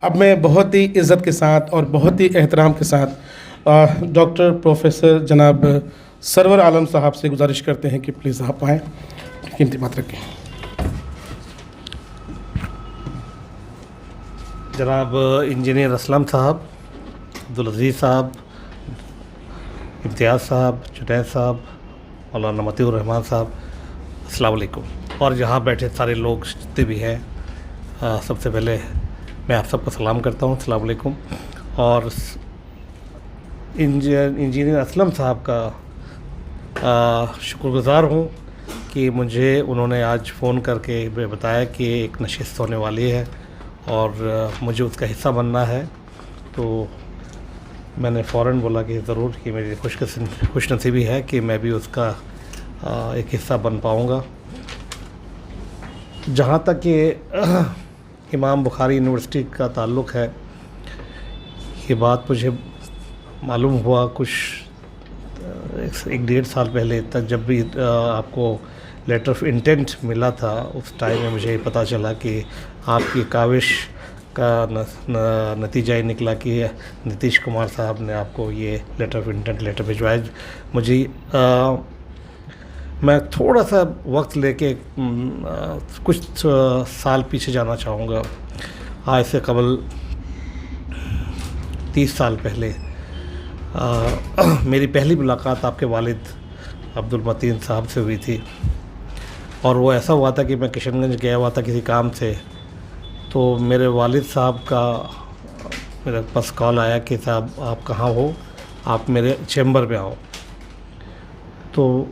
अब मैं बहुत ही इज़्ज़त के साथ और बहुत ही एहतराम के साथ डॉक्टर प्रोफेसर जनाब सरवर आलम साहब से गुजारिश करते हैं कि प्लीज़ आप आएँ, कीमती बात रखें। जनाब इंजीनियर असलम साहब, अब्दुल अजीज़ साहब, इम्तियाज़ साहब, जुनैद साहब, मौलाना मतीउर रहमान साहब, अस्सलाम वालेकुम। और यहाँ बैठे सारे लोग जितने भी हैं, सबसे पहले मैं आप सबको सलाम करता हूँ, अस्सलाम वालेकुम। और इंजीनियर असलम साहब का शुक्रगुज़ार हूँ कि मुझे उन्होंने आज फ़ोन करके बताया कि एक नशिस्त होने वाली है और मुझे उसका हिस्सा बनना है। तो मैंने फ़ौरन बोला कि ज़रूर, कि मेरी खुशनसीबी है कि मैं भी उसका एक हिस्सा बन पाऊँगा। जहाँ तक कि इमाम बुखारी यूनिवर्सिटी का ताल्लुक़ है, ये बात मुझे मालूम हुआ कुछ 1-1.5 साल पहले तक, जब भी आपको लेटर ऑफ इंटेंट मिला था, उस टाइम में मुझे पता चला कि आपकी काविश का नतीजा ये निकला कि नीतीश कुमार साहब ने आपको ये लेटर ऑफ इंटेंट लेटर भिजवाया। मुझे मैं थोड़ा सा वक्त लेके कुछ साल पीछे जाना चाहूँगा। आज से कबल 30 साल पहले मेरी पहली मुलाकात आपके वालिद अब्दुल मतीन साहब से हुई थी। और वो ऐसा हुआ था कि मैं किशनगंज गया हुआ था किसी काम से, तो मेरे वालिद साहब का मेरे पास कॉल आया कि साहब आप कहाँ हो, आप मेरे चैम्बर में आओ। तो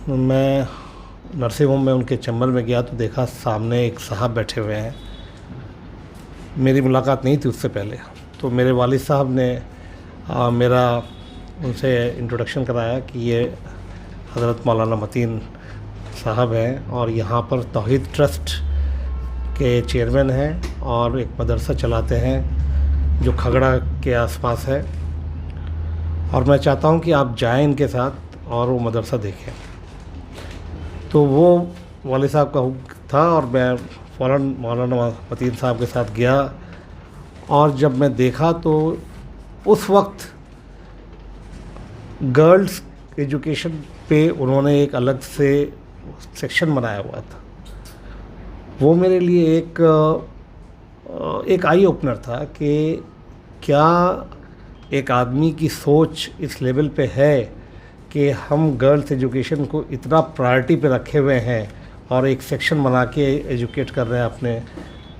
मैं नर्सिंग होम में उनके चैम्बर में गया तो देखा सामने एक साहब बैठे हुए हैं। मेरी मुलाकात नहीं थी उससे पहले। तो मेरे वालिद साहब ने मेरा उनसे इंट्रोडक्शन कराया कि ये हज़रत मौलाना मतीन साहब हैं और यहाँ पर तौहीद ट्रस्ट के चेयरमैन हैं और एक मदरसा चलाते हैं जो खगड़ा के आसपास है, और मैं चाहता हूँ कि आप जाएं इनके साथ और वो मदरसा देखें। तो वो वालिद साहब का हुक्म था और मैं फ़ौरन मौलाना मतीन साहब के साथ गया। और जब मैं देखा तो उस वक्त गर्ल्स एजुकेशन पे उन्होंने एक अलग से सेक्शन बनाया हुआ था। वो मेरे लिए एक आई ओपनर था कि क्या एक आदमी की सोच इस लेवल पे है कि हम गर्ल्स एजुकेशन को इतना प्रायोरिटी पे रखे हुए हैं और एक सेक्शन बना के एजुकेट कर रहे हैं अपने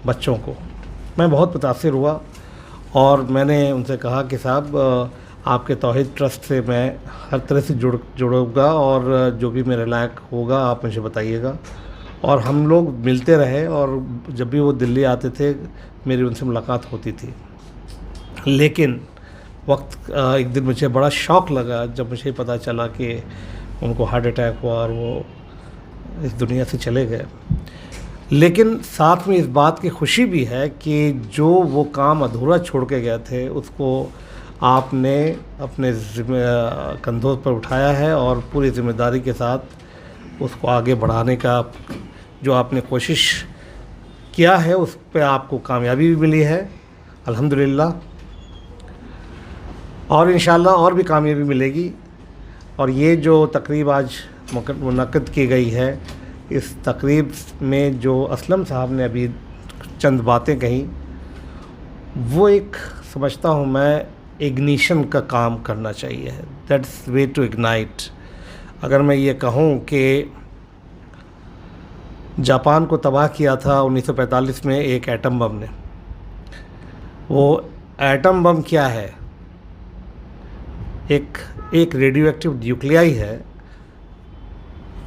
बच्चों को। मैं बहुत मुतासिर हुआ और मैंने उनसे कहा कि साहब आपके तौहीद ट्रस्ट से मैं हर तरह से जुड़ूँगा और जो भी मेरे लायक होगा आप मुझे बताइएगा। और हम लोग मिलते रहे और जब भी वो दिल्ली आते थे मेरी उनसे मुलाकात होती थी। लेकिन एक दिन मुझे बड़ा शौक़ लगा जब मुझे पता चला कि उनको हार्ट अटैक हुआ और वो इस दुनिया से चले गए। लेकिन साथ में इस बात की खुशी भी है कि जो वो काम अधूरा छोड़ के गए थे उसको आपने अपने कंधों पर उठाया है और पूरी ज़िम्मेदारी के साथ उसको आगे बढ़ाने का जो आपने कोशिश किया है उस पे आपको कामयाबी भी मिली है, अल्हम्दुलिल्लाह। और इंशाअल्लाह और भी कामयाबी मिलेगी। और ये जो तकरीब आज मुनक़्क़िद की गई है, इस तकरीब में जो असलम साहब ने अभी चंद बातें कहीं, वो एक समझता हूँ मैं इग्निशन का काम करना चाहिए। That's way to ignite. अगर मैं ये कहूँ कि जापान को तबाह किया था 1945 में एक एटम बम ने, वो एटम बम क्या है? एक रेडियो एक्टिव न्यूक्लियाई है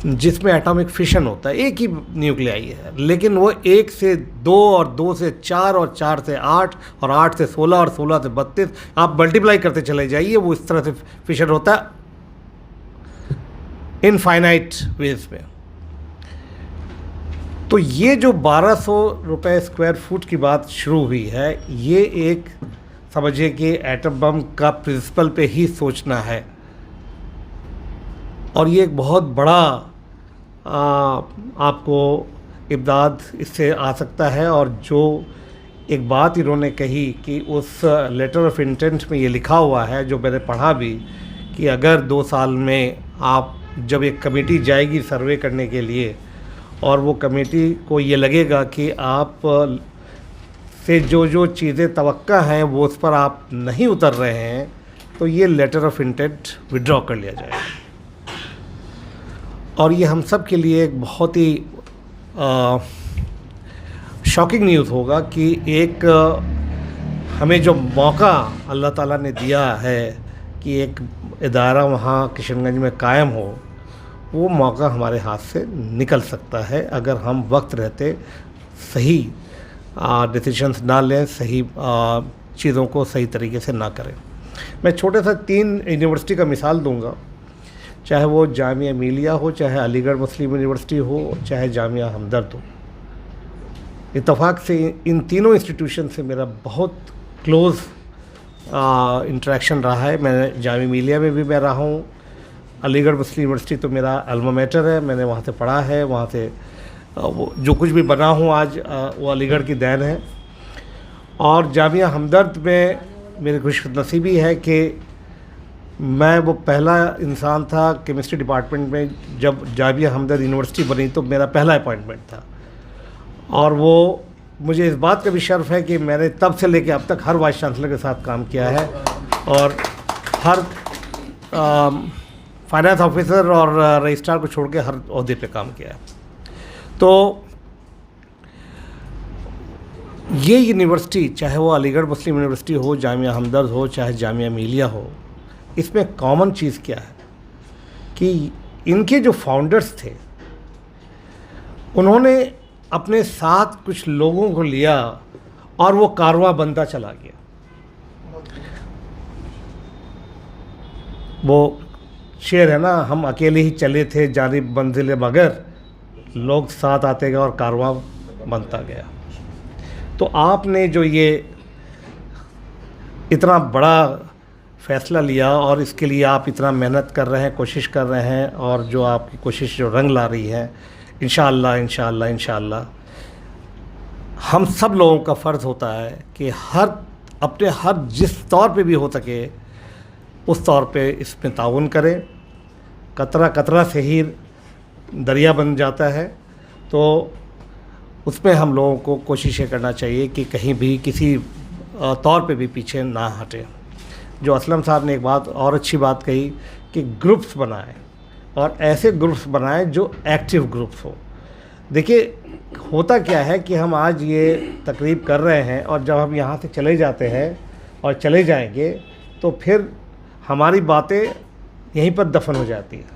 जिसमें एटॉमिक फिशन होता है, एक ही न्यूक्लियाई है, लेकिन वो 1 से 2 और 2 से 4 और 4 से 8 और 8 से 16 और 16 से 32 आप मल्टीप्लाई करते चले जाइए, वो इस तरह से फिशन होता है इनफाइनाइट वेज में। तो ये जो 1200 रुपये स्क्वायर फुट की बात शुरू हुई है, ये एक समझिए कि एटम बम का प्रिंसिपल पे ही सोचना है। और ये एक बहुत बड़ा आपको इमदाद इससे आ सकता है। और जो एक बात इन्होंने कही कि उस लेटर ऑफ इंटेंट में ये लिखा हुआ है, जो मैंने पढ़ा भी, कि अगर 2 साल में आप, जब एक कमेटी जाएगी सर्वे करने के लिए और वो कमेटी को ये लगेगा कि आप से जो चीज़ें तवक्का हैं वो उस पर आप नहीं उतर रहे हैं, तो ये लेटर ऑफ इंटेंट विड्रॉ कर लिया जाएगा। और ये हम सब के लिए एक बहुत ही शॉकिंग न्यूज़ होगा कि एक हमें जो मौका अल्लाह ताला ने दिया है कि एक इदारा वहाँ किशनगंज में कायम हो, वो मौका हमारे हाथ से निकल सकता है अगर हम वक्त रहते सही डिसीजंस ना लें, सही चीज़ों को सही तरीके से ना करें। मैं छोटे सा 3 यूनिवर्सिटी का मिसाल दूंगा, चाहे वो जामिया मिलिया हो, चाहे अलीगढ़ मुस्लिम यूनिवर्सिटी हो, चाहे जामिया हमदर्द हो। इत्तफाक से इन तीनों इंस्टीट्यूशन से मेरा बहुत क्लोज़ इंटरेक्शन रहा है। मैं जामिया मिलिया में भी मैं रहा हूँ, अलीगढ़ मुस्लिम यूनिवर्सिटी तो मेरा अल्मा मैटर है, मैंने वहाँ से पढ़ा है, वहाँ से वो जो कुछ भी बना हूँ आज वो अलीगढ़ की देन है। और जामिया हमदर्द में मेरी खुशनसीबी है कि मैं वो पहला इंसान था केमिस्ट्री डिपार्टमेंट में, जब जामिया हमदर्द यूनिवर्सिटी बनी तो मेरा पहला अपॉइंटमेंट था। और वो मुझे इस बात का भी शर्फ है कि मैंने तब से लेकर अब तक हर वाइस चांसलर के साथ काम किया है और हर फाइनेंस ऑफिसर और रजिस्ट्रार को छोड़ के हर ओहदे पे काम किया है। तो ये यूनिवर्सिटी, चाहे वो अलीगढ़ मुस्लिम यूनिवर्सिटी हो, जामिया हमदर्द हो, चाहे जामिया मिलिया हो, इसमें कॉमन चीज़ क्या है कि इनके जो फाउंडर्स थे उन्होंने अपने साथ कुछ लोगों को लिया और वो कारवां बनता चला गया। वो शेर है ना, हम अकेले ही चले थे जानिब मंजिल मगर, लोग साथ आते गए और कारवां बनता गया। तो आपने जो ये इतना बड़ा फ़ैसला लिया और इसके लिए आप इतना मेहनत कर रहे हैं, कोशिश कर रहे हैं, और जो आपकी कोशिश जो रंग ला रही है, इंशाअल्लाह इंशाअल्लाह इंशाअल्लाह हम सब लोगों का फ़र्ज़ होता है कि हर जिस तौर पे भी हो सके उस तौर पे इसमें ताउन करें। कतरा कतरा से ही दरिया बन जाता है, तो उसमें हम लोगों को कोशिश ये करना चाहिए कि कहीं भी किसी तौर पे भी पीछे ना हटें। जो असलम साहब ने एक बात और अच्छी बात कही कि ग्रुप्स बनाएं, और ऐसे ग्रुप्स बनाएं जो एक्टिव ग्रुप्स हो। देखिए होता क्या है कि हम आज ये तकरीब कर रहे हैं और जब हम यहाँ से चले जाते हैं और चले जाएंगे तो फिर हमारी बातें यहीं पर दफन हो जाती हैं,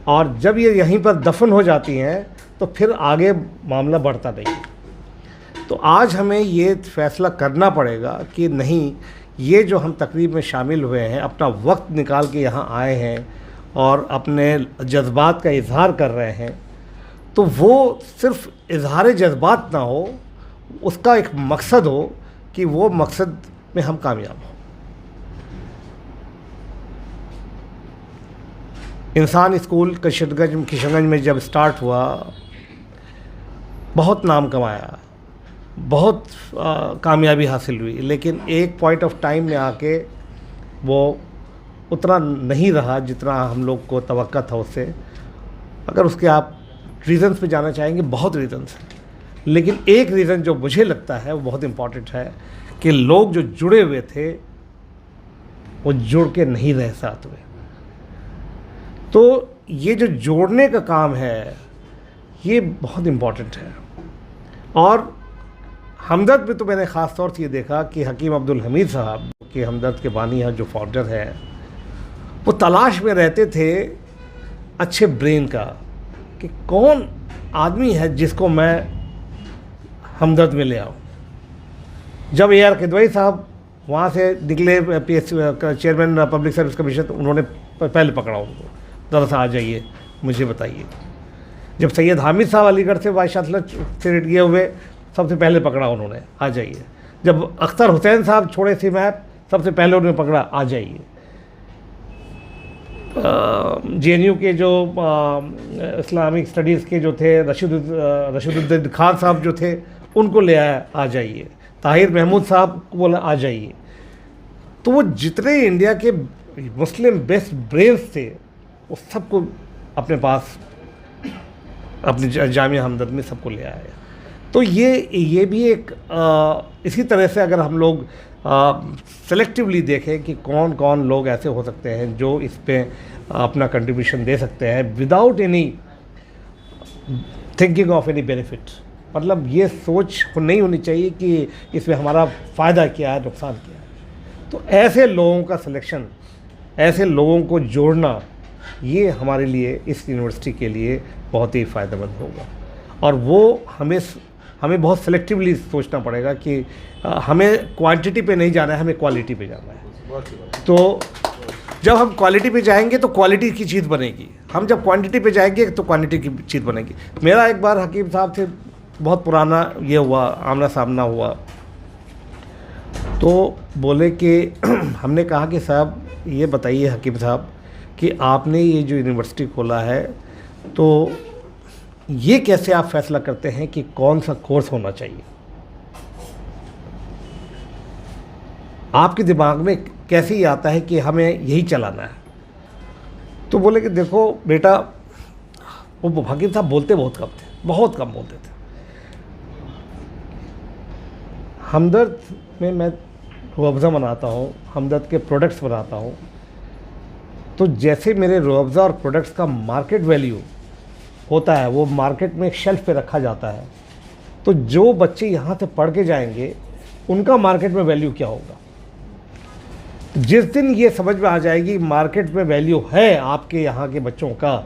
और जब ये यहीं पर दफन हो जाती हैं तो फिर आगे मामला बढ़ता नहीं। तो आज हमें ये फ़ैसला करना पड़ेगा कि नहीं, ये जो हम तकरीब में शामिल हुए हैं, अपना वक्त निकाल के यहाँ आए हैं और अपने जज्बात का इजहार कर रहे हैं, तो वो सिर्फ़ इजहार जज्बात ना हो, उसका एक मकसद हो कि वो मकसद में हम कामयाब हों। इंसान स्कूल किशनगंज में जब स्टार्ट हुआ, बहुत नाम कमाया, बहुत कामयाबी हासिल हुई, लेकिन एक पॉइंट ऑफ टाइम में आके वो उतना नहीं रहा जितना हम लोग को तवक्का था उससे। अगर उसके आप रीज़न्स पे जाना चाहेंगे, बहुत रीज़न्स हैं, लेकिन एक रीज़न जो मुझे लगता है वो बहुत इम्पॉर्टेंट है कि लोग जो जुड़े हुए थे वो जुड़ के नहीं रह साथ में। तो ये जो जोड़ने का काम है ये बहुत इम्पॉर्टेंट है। और हमदर्द में तो मैंने ख़ास तौर से ये देखा कि हकीम अब्दुल हमीद साहब के हमदर्द के बानी हैं, जो फाउंडर हैं, वो तलाश में रहते थे अच्छे ब्रेन का कि कौन आदमी है जिसको मैं हमदर्द में ले आऊँ। जब AR किदवई साहब वहाँ से निकले चेयरमैन पब्लिक सर्विस कमीशन, तो उन्होंने पहले पकड़ा उनको, ज़रा सा आ जाइए, मुझे बताइए। जब सैयद हामिद साहब अलीगढ़ से वाइस चांसलर से गए हुए, सबसे पहले पकड़ा उन्होंने, आ जाइए। जब अख्तर हुसैन साहब छोड़े सी मैप, सबसे पहले उन्होंने पकड़ा, आ जाइए। JNU के जो इस्लामिक स्टडीज़ के जो थे रशीदुद्दीन खान साहब जो थे, उनको ले आया, आ जाइए। ताहिर महमूद साहब को बोला आ जाइए, तो वो जितने इंडिया के मुस्लिम बेस्ट ब्रेन्स थे वो सबको अपने पास अपनी जामिया हमदर्द में सबको ले आया। तो ये भी एक इसी तरह से अगर हम लोग सेलेक्टिवली देखें कि कौन कौन लोग ऐसे हो सकते हैं जो इस पे अपना कंट्रीब्यूशन दे सकते हैं without any thinking of any benefit, मतलब ये सोच नहीं होनी चाहिए कि इसमें हमारा फ़ायदा क्या है, नुकसान क्या है। तो ऐसे लोगों का सिलेक्शन, ऐसे लोगों को जोड़ना, ये हमारे लिए, इस यूनिवर्सिटी के लिए बहुत ही फ़ायदेमंद होगा। और वो हमें बहुत सेलेक्टिवली सोचना पड़ेगा कि हमें क्वांटिटी पे नहीं जाना है, हमें क्वालिटी पे जाना है। तो जब हम क्वालिटी पे जाएंगे तो क्वालिटी की चीज़ बनेगी, हम जब क्वांटिटी पे जाएंगे तो क्वांटिटी की चीज़ बनेगी। मेरा एक बार हकीम साहब से बहुत पुराना ये हुआ, आमना सामना हुआ, तो बोले कि हमने कहा कि साहब ये बताइए हकीम साहब कि आपने ये जो यूनिवर्सिटी खोला है तो ये कैसे आप फैसला करते हैं कि कौन सा कोर्स होना चाहिए, आपके दिमाग में कैसे ये आता है कि हमें यही चलाना है। तो बोले कि देखो बेटा, वो हकीम साहब बोलते बहुत कम थे, बहुत कम बोलते थे। हमदर्द में मैं रूह-अफ़ज़ा बनाता हूँ, हमदर्द के प्रोडक्ट्स बनाता हूँ, तो जैसे मेरे रूह-अफ़ज़ा और प्रोडक्ट्स का मार्केट वैल्यू होता है, वो मार्केट में एक शेल्फ पे रखा जाता है, तो जो बच्चे यहाँ से पढ़ के जाएंगे उनका मार्केट में वैल्यू क्या होगा। जिस दिन ये समझ में आ जाएगी मार्केट में वैल्यू है आपके यहाँ के बच्चों का,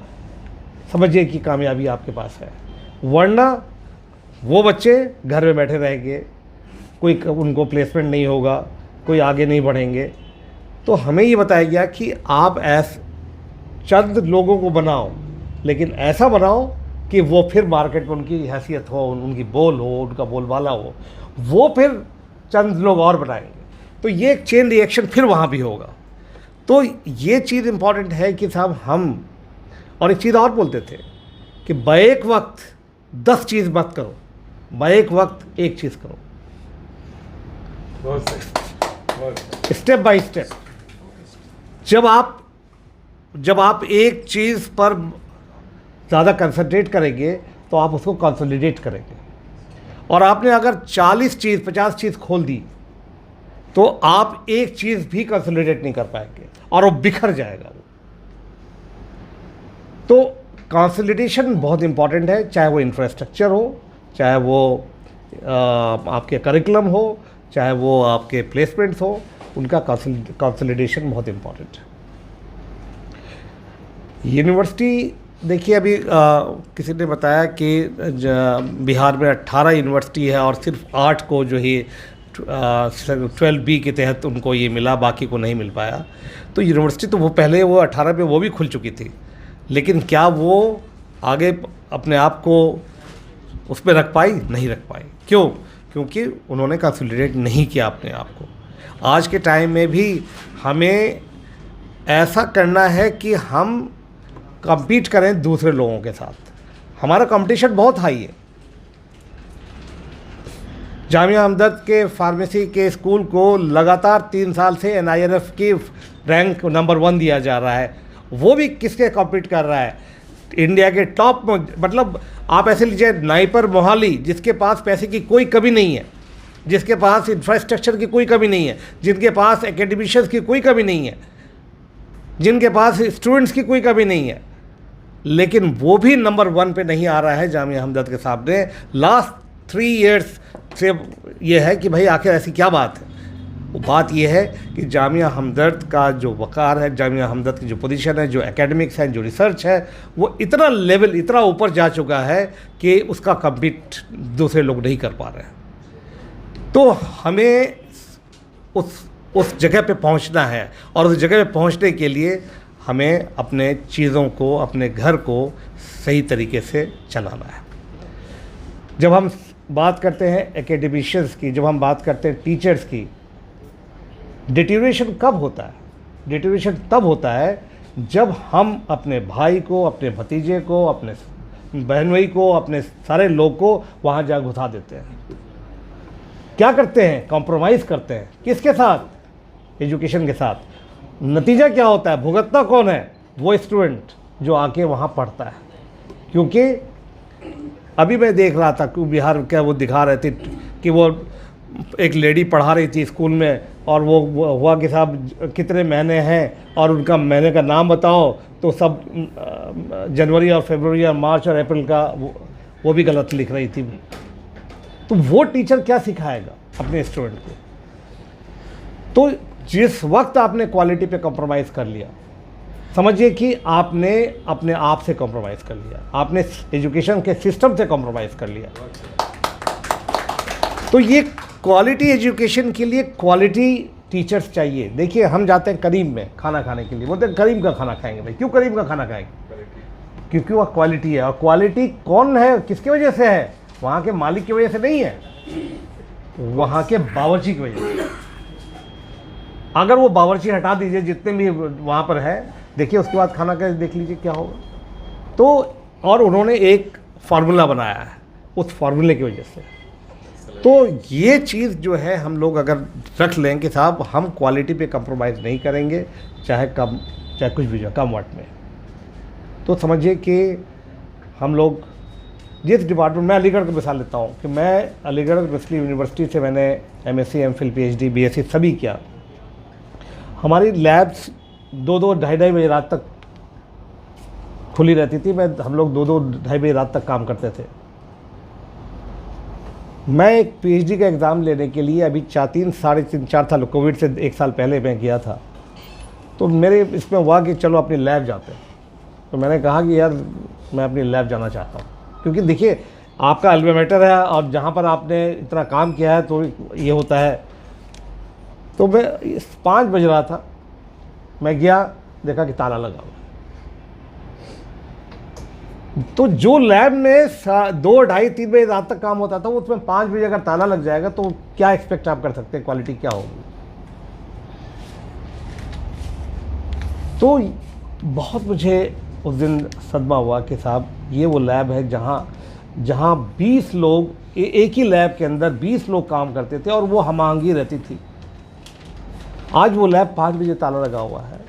समझिए कि कामयाबी आपके पास है। वरना वो बच्चे घर में बैठे रहेंगे, कोई उनको प्लेसमेंट नहीं होगा, कोई आगे नहीं बढ़ेंगे। तो हमें ये बताया गया कि आप चंद लोगों को बनाओ, लेकिन ऐसा बनाओ कि वो फिर मार्केट में उनकी हैसियत हो, उनकी बोल हो, उनका बोलबाला हो, वो फिर चंद लोग और बनाएंगे, तो ये एक चेन रिएक्शन फिर वहाँ भी होगा। तो ये चीज़ इम्पॉर्टेंट है कि साहब हम, और एक चीज़ और बोलते थे कि बैक वक्त 10 चीज़ मत करो, बैक वक्त एक चीज़ करो, स्टेप बाय स्टेप। जब आप एक चीज़ पर ज़्यादा कंसंट्रेट करेंगे तो आप उसको कंसोलिडेट करेंगे, और आपने अगर 40 चीज़ 50 चीज़ खोल दी तो आप एक चीज़ भी कंसोलिडेट नहीं कर पाएंगे और वो बिखर जाएगा। तो कंसोलिडेशन बहुत इंपॉर्टेंट है, चाहे वो इंफ्रास्ट्रक्चर हो, चाहे वो आपके करिकुलम हो, चाहे वो आपके प्लेसमेंट्स हो, उनका कंसोलिडेशन बहुत इंपॉर्टेंट है। यूनिवर्सिटी देखिए, अभी किसी ने बताया कि बिहार में 18 यूनिवर्सिटी है और सिर्फ 8 को जो है 12B के तहत उनको ये मिला, बाकी को नहीं मिल पाया। तो यूनिवर्सिटी तो वो पहले वो 18 पे वो भी खुल चुकी थी, लेकिन क्या वो आगे अपने आप को उस पर रख पाई? नहीं रख पाई। क्यों? क्योंकि उन्होंने कंसोलिडेट नहीं किया अपने आप को। आज के टाइम में भी हमें ऐसा करना है कि हम compete करें दूसरे लोगों के साथ। हमारा कंपटीशन बहुत हाई है। जामिया हमदर्द के फार्मेसी के स्कूल को लगातार 3 साल से NIRF की रैंक नंबर 1 दिया जा रहा है। वो भी किसके कॉम्पीट कर रहा है? इंडिया के टॉप में। मतलब आप ऐसे लीजिए, नाइपर मोहाली, जिसके पास पैसे की कोई कमी नहीं है, जिसके पास इंफ्रास्ट्रक्चर की कोई कमी नहीं है, जिनके पास एकेडमिशियंस की कोई कमी नहीं है, जिनके पास स्टूडेंट्स की कोई कमी नहीं है, लेकिन वो भी नंबर 1 पे नहीं आ रहा है जामिया हमदर्द के सामने। लास्ट 3 इयर्स से ये है कि भाई आखिर ऐसी क्या बात है? वो बात ये है कि जामिया हमदर्द का जो वक़ार है, जामिया हमदर्द की जो पोजीशन है, जो एकेडमिक्स है, जो रिसर्च है, वो इतना लेवल, इतना ऊपर जा चुका है कि उसका कम्पीट दूसरे लोग नहीं कर पा रहे हैं। तो हमें उस जगह पे पहुंचना है, और उस जगह पे पहुंचने के लिए हमें अपने चीज़ों को, अपने घर को सही तरीके से चलाना है। जब हम बात करते हैं एकेडमिशियंस की, जब हम बात करते हैं टीचर्स की, डिटेरियोरेशन कब होता है? डिटेरियोरेशन तब होता है जब हम अपने भाई को, अपने भतीजे को, अपने बहन भाई को, अपने सारे लोग को वहाँ जा घुसा देते हैं। क्या करते हैं, कॉम्प्रोमाइज़ करते हैं। किसके साथ? एजुकेशन के साथ। नतीजा क्या होता है? भुगतना कौन है? वो स्टूडेंट जो आके वहाँ पढ़ता है। क्योंकि अभी मैं देख रहा था कि बिहार क्या वो दिखा रहे थे कि वो एक लेडी पढ़ा रही थी स्कूल में, और वो हुआ कि साहब कितने महीने हैं और उनका महीने का नाम बताओ, तो सब जनवरी और फरवरी और मार्च और अप्रैल का वो भी गलत लिख रही थी। तो वो टीचर क्या सिखाएगा अपने स्टूडेंट को? तो जिस वक्त आपने क्वालिटी पे कॉम्प्रोमाइज़ कर लिया, समझिए कि आपने अपने आप से कॉम्प्रोमाइज़ कर लिया, आपने एजुकेशन के सिस्टम से कॉम्प्रोमाइज़ कर लिया। तो ये क्वालिटी एजुकेशन के लिए क्वालिटी टीचर्स चाहिए। देखिए, हम जाते हैं करीम में खाना खाने के लिए, बोलते हैं करीम का खाना खाएंगे। भाई क्यों करीम का खाना खाएंगे? क्योंकि वह क्वालिटी है। और क्वालिटी कौन है, किसकी वजह से है? वहाँ के मालिक की वजह से नहीं है, वहाँ के बावर्ची की वजह से। अगर वो बावर्ची हटा दीजिए जितने भी वहाँ पर है, देखिए उसके बाद खाना का देख लीजिए क्या होगा। तो और उन्होंने एक फार्मूला बनाया है, उस फार्मूले की वजह से। तो ये चीज़ जो है हम लोग अगर रख लें कि साहब हम क्वालिटी पे कंप्रोमाइज़ नहीं करेंगे, चाहे कम, चाहे कुछ भी जो कम वक्त में, तो समझिए कि हम लोग जिस डिपार्टमेंट, मैं अलीगढ़ का मिसाल लेता हूँ कि मैं अलीगढ़ मुस्लिम यूनिवर्सिटी से मैंने MSc MPhil PhD BSc सभी किया। हमारी लैब्स 2-2 ढाई बजे रात तक खुली रहती थी। हम लोग 2-2 ढाई बजे रात तक काम करते थे। मैं एक PhD का एग्ज़ाम लेने के लिए अभी साढ़े 4 साल, कोविड से 1 साल पहले मैं गया था। तो मेरे इसमें हुआ कि चलो अपनी लैब जाते हैं। तो मैंने कहा कि यार मैं अपनी लैब जाना चाहता हूँ, क्योंकि देखिए आपका अल्मा मैटर है और जहाँ पर आपने इतना काम किया है तो ये होता है। तो मैं 5 बज रहा था, मैं गया, देखा कि ताला लगा हुआ। तो जो लैब में 2, ढाई, 3 बजे रात तक काम होता था, उसमें 5 बजे अगर ताला लग जाएगा तो क्या एक्सपेक्ट आप कर सकते हैं, क्वालिटी क्या होगी? तो बहुत मुझे उस दिन सदमा हुआ कि साहब ये वो लैब है जहाँ 20 लोग एक ही लैब के अंदर 20 लोग काम करते थे और वो हमांगी रहती थी। आज वो लैब 5 बजे ताला लगा हुआ है।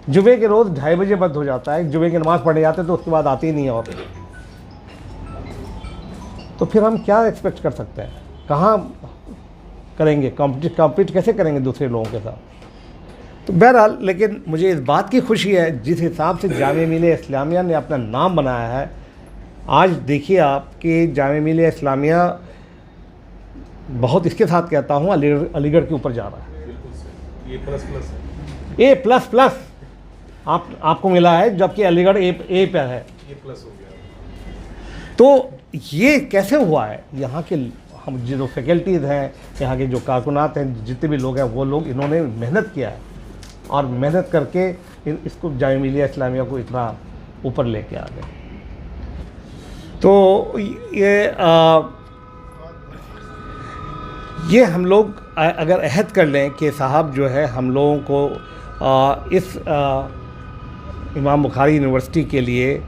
जुमे के रोज़ 2:30 बजे बंद हो जाता है। जुमे की नमाज़ पढ़ने जाते तो उसके बाद आते ही नहीं है। और तो फिर हम क्या एक्सपेक्ट कर सकते हैं? कहाँ करेंगे कॉम्पीट कैसे करेंगे दूसरे लोगों के साथ? तो बहरहाल, लेकिन मुझे इस बात की खुशी है जिस हिसाब से जामिया मिलिया इस्लामिया ने अपना नाम बनाया है। आज देखिए आप कि जामिया मिलिया इस्लामिया, बहुत इसके साथ कहता हूँ, अलीगढ़ के ऊपर जा रहा है। A++ आपको मिला है, जबकि अलीगढ़ A पर है। A+ हो गया। तो ये कैसे हुआ है? यहाँ के हम जो फैकल्टीज़ हैं, यहाँ के जो कारकुनात हैं, जितने भी लोग हैं, वो लोग इन्होंने मेहनत किया है और मेहनत करके इसको जामिया मिलिया इस्लामिया को इतना ऊपर लेके आ गए। तो ये हम लोग अगर अहद कर लें कि साहब जो है हम लोगों को इस इमाम बुखारी यूनिवर्सिटी के लिए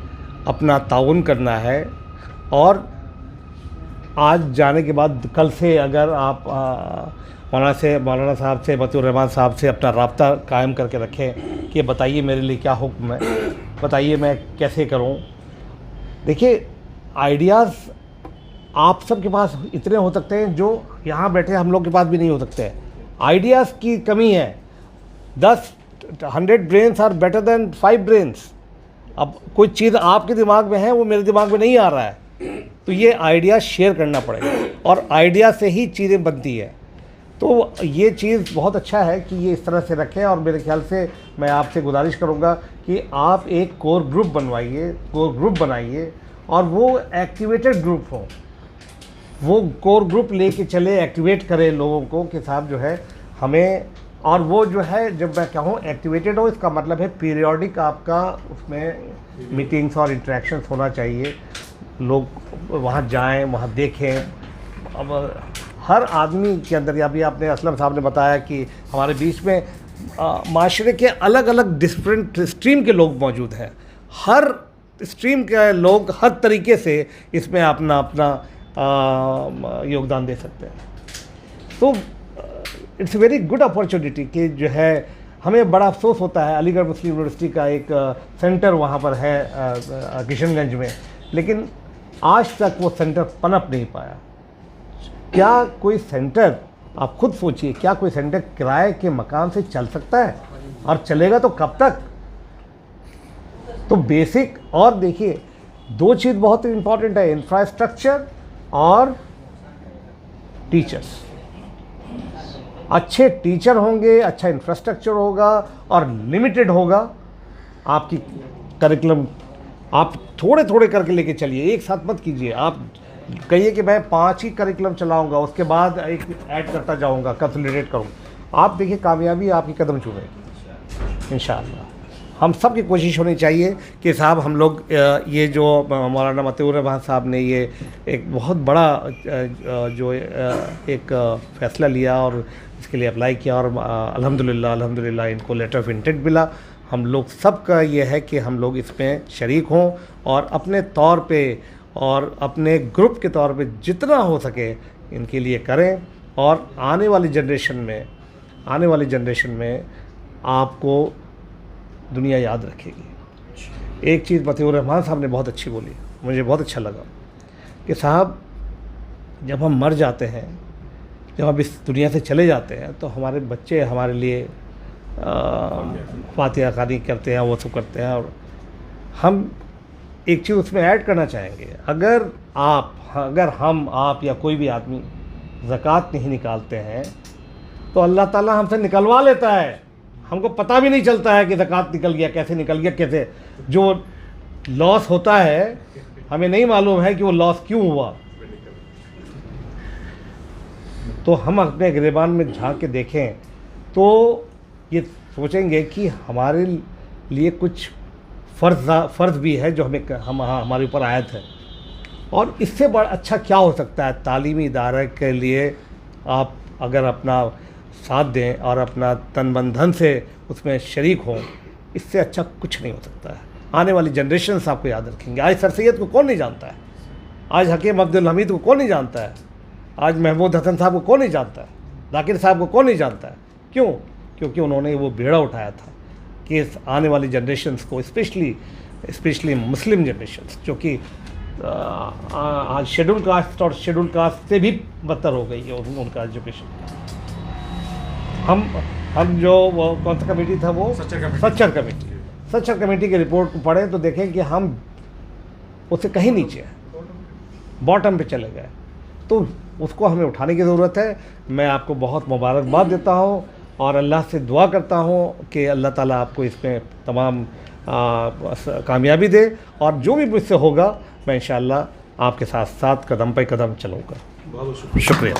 अपना ताउन करना है, और आज जाने के बाद कल से अगर आप मौलाना साहब से, मतीउर रहमान साहब से अपना राब्ता कायम करके रखें कि बताइए मेरे लिए क्या हुक्म है, बताइए मैं कैसे करूं। देखिए, आइडियाज़ आप सब के पास इतने हो सकते हैं जो यहाँ बैठे हम लोग के पास भी नहीं हो सकते हैं। आइडियाज़ की कमी है। 100 brains are better than 5 brains. अब कोई चीज़ आपके दिमाग में है, वो मेरे दिमाग में नहीं आ रहा है, तो ये आइडिया शेयर करना पड़ेगा, और आइडिया से ही चीज़ें बनती है। तो ये चीज़ बहुत अच्छा है कि ये इस तरह से रखें। और मेरे ख्याल से मैं आपसे गुजारिश करूँगा कि आप एक कोर ग्रुप बनाइए, और वो एक्टिवेटेड ग्रुप हो। वो कोर ग्रुप लेके चले, एक्टिवेट करे लोगों को कि साहब जो है हमें, और वो जो है, जब मैं कहूँ एक्टिवेटेड हो, इसका मतलब है पीरियोडिक आपका उसमें मीटिंग्स और इंटरेक्शंस होना चाहिए। लोग वहाँ जाएं, वहाँ देखें। अब हर आदमी के अंदर, अभी आपने असलम साहब ने बताया कि हमारे बीच में माशरे के अलग अलग डिफरेंट स्ट्रीम के लोग मौजूद हैं। हर स्ट्रीम के लोग हर तरीके से इसमें अपना योगदान दे सकते हैं। तो इट्स वेरी गुड अपॉर्चुनिटी कि जो है हमें बड़ा अफसोस होता है, अलीगढ़ मुस्लिम यूनिवर्सिटी का एक सेंटर वहाँ पर है किशनगंज में, लेकिन आज तक वो सेंटर पनप नहीं पाया। क्या कोई सेंटर, आप खुद सोचिए, क्या कोई सेंटर किराए के मकान से चल सकता है? और चलेगा तो कब तक? तो बेसिक, और देखिए दो चीज़ बहुत इंपॉर्टेंट है, इंफ्रास्ट्रक्चर और टीचर्स। अच्छे टीचर होंगे, अच्छा इंफ्रास्ट्रक्चर होगा और लिमिटेड होगा आपकी करिकुलम। आप थोड़े थोड़े करके लेके चलिए, एक साथ मत कीजिए। आप कहिए कि मैं 5 ही करिकुलम चलाऊंगा, उसके बाद एक ऐड करता जाऊंगा, कंसोलिडेट करूँगा। आप देखिए कामयाबी आपकी कदम चूमेगी इंशाअल्लाह। हम सब की कोशिश होनी चाहिए कि साहब हम लोग ये जो मौलाना मतिउर रहमान साहब ने ये एक बहुत बड़ा जो एक फ़ैसला लिया और इसके लिए अप्लाई किया, और अल्हम्दुलिल्लाह इनको लेटर ऑफ इंटेंट मिला। हम लोग सब का ये है कि हम लोग इसमें शरीक हों और अपने तौर पे और अपने ग्रुप के तौर पे जितना हो सके इनके लिए करें। और आने वाली जनरेशन में आपको दुनिया याद रखेगी। एक चीज़ मतिउर रहमान साहब ने बहुत अच्छी बोली, मुझे बहुत अच्छा लगा कि साहब जब हम मर जाते हैं, जब हम इस दुनिया से चले जाते हैं, तो हमारे बच्चे हमारे लिए फातिहा ख़वानी करते हैं, वो सब करते हैं। और हम एक चीज़ उसमें ऐड करना चाहेंगे, अगर हम आप या कोई भी आदमी ज़कात नहीं निकालते हैं तो अल्लाह ताला हमसे निकलवा लेता है। हमको पता भी नहीं चलता है कि ज़कात निकल गया, कैसे निकल गया, कैसे। जो लॉस होता है हमें नहीं मालूम है कि वो लॉस क्यों हुआ। तो हम अपने गिरेबान में झांक के देखें तो ये सोचेंगे कि हमारे लिए कुछ फ़र्ज़ भी है जो हमारे ऊपर आयत है। और इससे बड़ा अच्छा क्या हो सकता है? तालीमी इदारे के लिए आप अगर अपना साथ दें और अपना तन मन धन से उसमें शरीक हों, इससे अच्छा कुछ नहीं हो सकता है। आने वाली जनरेशन्स आपको याद रखेंगे। आज सर सैयद को कौन नहीं जानता है? आज हकीम अब्दुल हमीद को कौन नहीं जानता है? आज महमूद हसन साहब को कौन नहीं जानता है? जाकिर साहब को कौन नहीं जानता है? क्यों? क्योंकि उन्होंने वो बेड़ा उठाया था कि आने वाली जनरेशन्स को, स्पेशली मुस्लिम जनरेशन्स, जो कि आज शेड्यूल कास्ट और शेड्यूल कास्ट से भी बदतर हो गई है उनका एजुकेशन। हम जो वो कौन सा कमेटी था, वो सच्चर कमेटी की रिपोर्ट को पढ़ें तो देखें कि हम उससे कहीं नीचे हैं, बॉटम पे चले गए। तो उसको हमें उठाने की ज़रूरत है। मैं आपको बहुत मुबारकबाद देता हूँ और अल्लाह से दुआ करता हूँ कि अल्लाह ताला आपको इसमें तमाम कामयाबी दे, और जो भी मुझसे होगा मैं इंशाअल्लाह आपके साथ साथ कदम पे कदम चलूँगा। बहुत शुक्रिया। शुक्रिया।